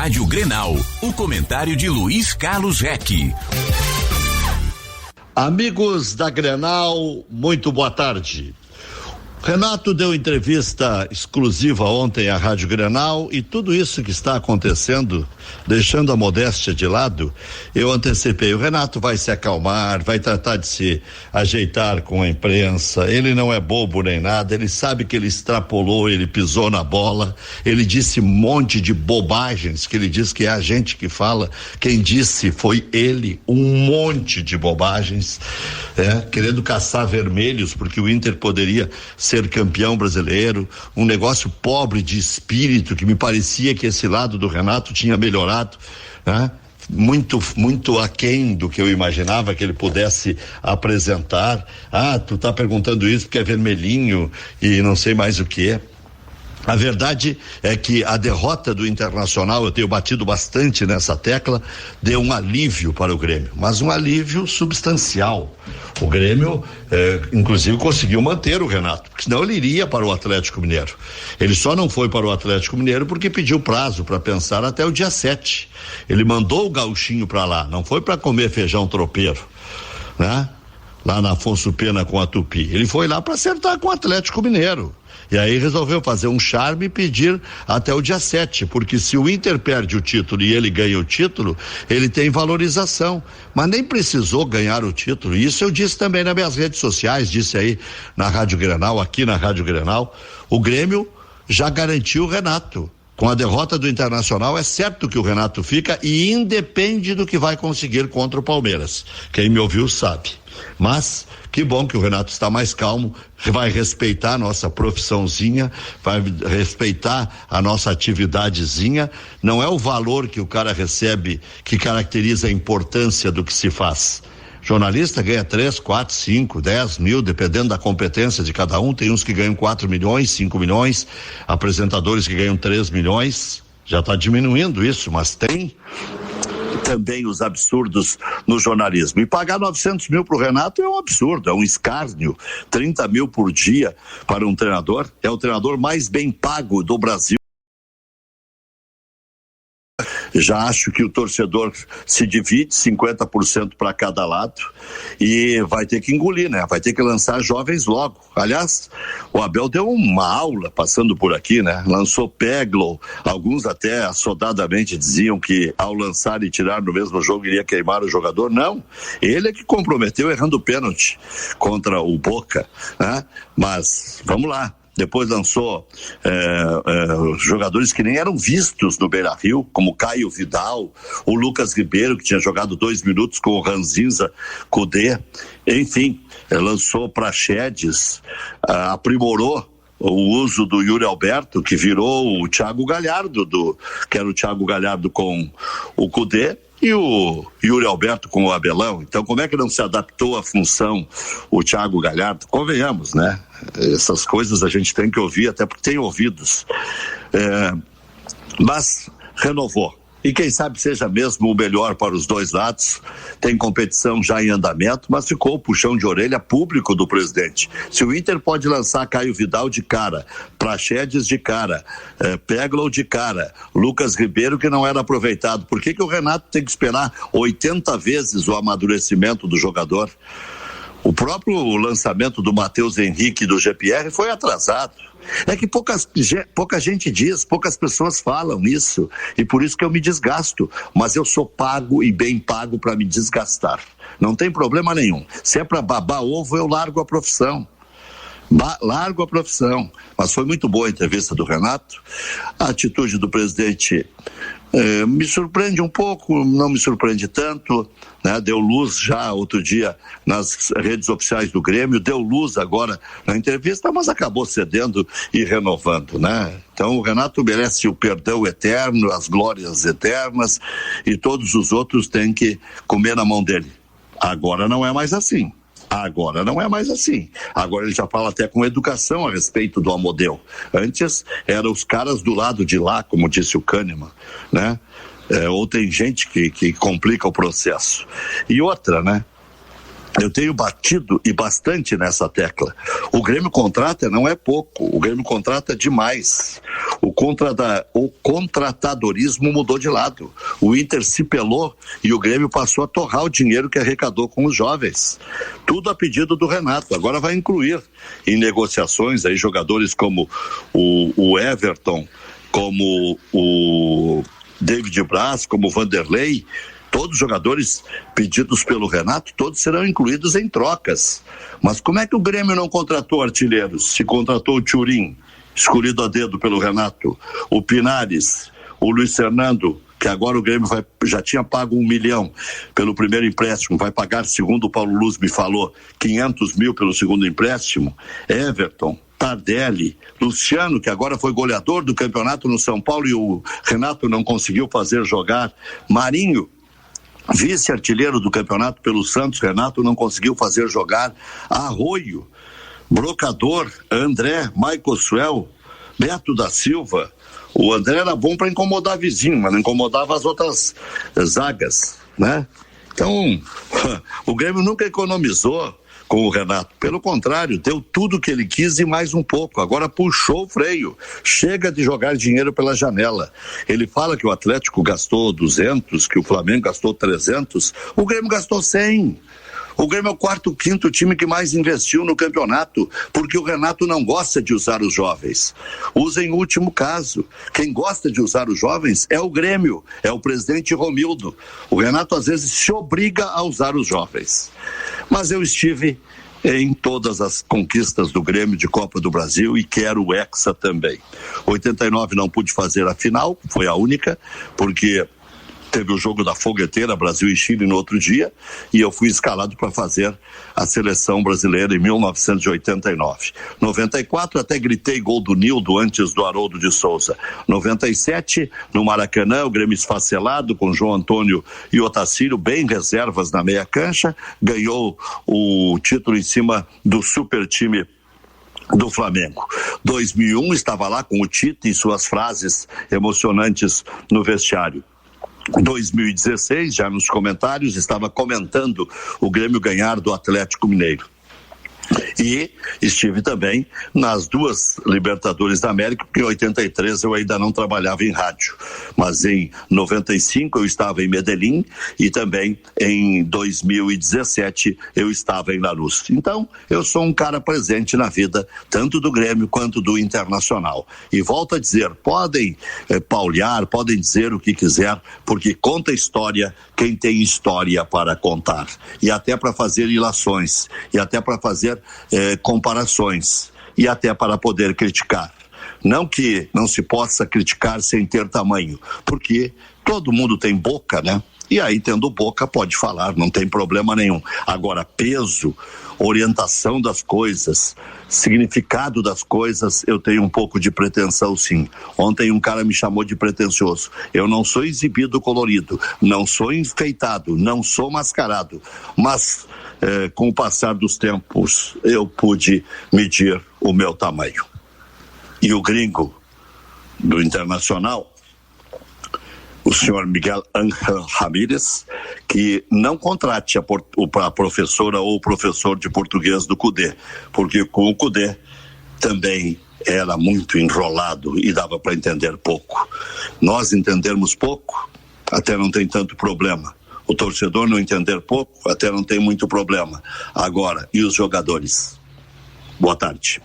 Rádio Grenal, o comentário de Luiz Carlos Reck. Amigos da Grenal, muito boa tarde. Renato deu entrevista exclusiva ontem à Rádio Grenal e tudo isso que está acontecendo, deixando a modéstia de lado, eu antecipei, o Renato vai se acalmar, vai tratar de se ajeitar com a imprensa, ele não é bobo nem nada, ele sabe que ele extrapolou, ele pisou na bola, ele disse um monte de bobagens, que ele diz que é a gente que fala, quem disse foi ele, um monte de bobagens, querendo caçar vermelhos, porque o Inter poderia ser campeão brasileiro, um negócio pobre de espírito, que me parecia que esse lado do Renato tinha melhorado, né? Muito aquém do que eu imaginava que ele pudesse apresentar. Tu tá perguntando isso porque é vermelhinho e não sei mais o que é. A verdade é que a derrota do Internacional, eu tenho batido bastante nessa tecla, deu um alívio para o Grêmio, mas um alívio substancial. O Grêmio, inclusive, conseguiu manter o Renato, porque senão ele iria para o Atlético Mineiro. Ele só não foi para o Atlético Mineiro porque pediu prazo para pensar até o dia 7. Ele mandou o gauchinho para lá, não foi para comer feijão tropeiro, né? Lá na Afonso Pena com a Tupi. Ele foi lá para acertar com o Atlético Mineiro. E aí resolveu fazer um charme e pedir até o dia 7, porque se o Inter perde o título e ele ganha o título, ele tem valorização, mas nem precisou ganhar o título. Isso eu disse também nas minhas redes sociais, disse aí na Rádio Grenal, aqui na Rádio Grenal, o Grêmio já garantiu o Renato. Com a derrota do Internacional, é certo que o Renato fica e independe do que vai conseguir contra o Palmeiras. Quem me ouviu sabe. Mas que bom que o Renato está mais calmo, vai respeitar a nossa profissãozinha, vai respeitar a nossa atividadezinha. Não é o valor que o cara recebe que caracteriza a importância do que se faz. Jornalista ganha 3, 4, 5, 10 mil, dependendo da competência de cada um. Tem uns que ganham 4 milhões, 5 milhões, apresentadores que ganham 3 milhões. Já está diminuindo isso, mas tem também os absurdos no jornalismo. E pagar 900 mil para o Renato é um absurdo, é um escárnio. 30 mil por dia para um treinador, é o treinador mais bem pago do Brasil. Já acho que o torcedor se divide 50% para cada lado e vai ter que engolir, né? Vai ter que lançar jovens logo. Aliás, o Abel deu uma aula passando por aqui, né? Lançou Peglow, alguns até assodadamente diziam que ao lançar e tirar no mesmo jogo iria queimar o jogador. Não, ele é que comprometeu errando o pênalti contra o Boca, né? Mas vamos lá. Depois lançou jogadores que nem eram vistos no Beira-Rio, como Caio Vidal, o Lucas Ribeiro, que tinha jogado 2 minutos com o Ranzinza Cudê. Enfim, lançou Praxedes, aprimorou o uso do Yuri Alberto, que virou o Thiago Galhardo, que era o Thiago Galhardo com o Cudê, e o Yuri Alberto com o Abelão. Então, como é que não se adaptou à função o Thiago Galhardo? Convenhamos, né? Essas coisas a gente tem que ouvir, até porque tem ouvidos. Mas renovou. E quem sabe seja mesmo o melhor para os dois lados. Tem competição já em andamento, mas ficou o puxão de orelha público do presidente. Se o Inter pode lançar Caio Vidal de cara, Praxedes de cara, Peglow de cara, Lucas Ribeiro que não era aproveitado, por que o Renato tem que esperar 80 vezes o amadurecimento do jogador? O próprio lançamento do Matheus Henrique e do GPR foi atrasado. É que pouca gente diz, poucas pessoas falam isso, e por isso que eu me desgasto, mas eu sou pago e bem pago para me desgastar, não tem problema nenhum. Se é para babar ovo, eu largo a profissão. Mas foi muito boa a entrevista do Renato. A atitude do presidente me surpreende um pouco, não me surpreende tanto, né? Deu luz já outro dia nas redes oficiais do Grêmio, deu luz agora na entrevista, mas acabou cedendo e renovando, né? Então o Renato merece o perdão eterno, as glórias eternas, e todos os outros têm que comer na mão dele. Agora não é mais assim. Agora ele já fala até com educação a respeito do Amodeu. Antes eram os caras do lado de lá, como disse o Kahneman, né? Ou tem gente que complica o processo. E outra, né? Eu tenho batido e bastante nessa tecla. O Grêmio contrata não é pouco, o Grêmio contrata demais. O contratadorismo mudou de lado. O Inter se pelou e o Grêmio passou a torrar o dinheiro que arrecadou com os jovens. Tudo a pedido do Renato. Agora vai incluir em negociações aí jogadores como o Everton, como o David Braz, como o Vanderlei. Todos os jogadores pedidos pelo Renato, todos serão incluídos em trocas. Mas como é que o Grêmio não contratou artilheiros? Se contratou o Thurin, escolhido a dedo pelo Renato, o Pinares, o Luiz Fernando, que agora o Grêmio já tinha pago 1 milhão pelo primeiro empréstimo, vai pagar, segundo o Paulo Luz me falou, 500 mil pelo segundo empréstimo. Everton, Tardelli, Luciano, que agora foi goleador do campeonato no São Paulo e o Renato não conseguiu fazer jogar. Marinho, vice-artilheiro do campeonato pelo Santos, Renato não conseguiu fazer jogar. Arroio, Brocador, André, Michael Suel, Beto da Silva. O André era bom para incomodar vizinho, mas não incomodava as outras zagas, né? Então, o Grêmio nunca economizou com o Renato. Pelo contrário, deu tudo o que ele quis e mais um pouco. Agora puxou o freio. Chega de jogar dinheiro pela janela. Ele fala que o Atlético gastou 200, que o Flamengo gastou 300. O Grêmio gastou 100. O Grêmio é o quarto, quinto time que mais investiu no campeonato, porque o Renato não gosta de usar os jovens. Usa em último caso. Quem gosta de usar os jovens é o Grêmio, é o presidente Romildo. O Renato às vezes se obriga a usar os jovens. Mas eu estive em todas as conquistas do Grêmio de Copa do Brasil e quero o Hexa também. 89 não pude fazer a final, foi a única, porque teve o jogo da fogueteira Brasil e Chile no outro dia e eu fui escalado para fazer a seleção brasileira em 1989. 94 até gritei gol do Nildo antes do Haroldo de Souza. 97 no Maracanã, o Grêmio esfacelado com João Antônio e Otacílio bem reservas na meia cancha, ganhou o título em cima do super time do Flamengo. 2001 estava lá com o Tite e suas frases emocionantes no vestiário. 2016, já nos comentários, estava comentando o Grêmio ganhar do Atlético Mineiro. E estive também nas duas Libertadores da América, porque em 83 eu ainda não trabalhava em rádio, mas em 95 eu estava em Medellín e também em 2017 eu estava em Lanús. Então eu sou um cara presente na vida, tanto do Grêmio quanto do Internacional. E volto a dizer, podem paulear, podem dizer o que quiser, porque conta história quem tem história para contar. E até para fazer ilações, e até para fazer comparações e até para poder criticar. Não que não se possa criticar sem ter tamanho, porque todo mundo tem boca, né? E aí, tendo boca, pode falar, não tem problema nenhum. Agora, peso, orientação das coisas, significado das coisas, eu tenho um pouco de pretensão, sim. Ontem um cara me chamou de pretensioso. Eu não sou exibido colorido, não sou enfeitado, não sou mascarado, mas com o passar dos tempos eu pude medir o meu tamanho. E o gringo do Internacional, o senhor Miguel Ángel Ramírez, que não contrate a professora ou o professor de português do Cudê, porque com o Cudê também era muito enrolado e dava para entender pouco. Nós entendermos pouco, até não tem tanto problema. O torcedor não entender pouco, até não tem muito problema. Agora, e os jogadores? Boa tarde.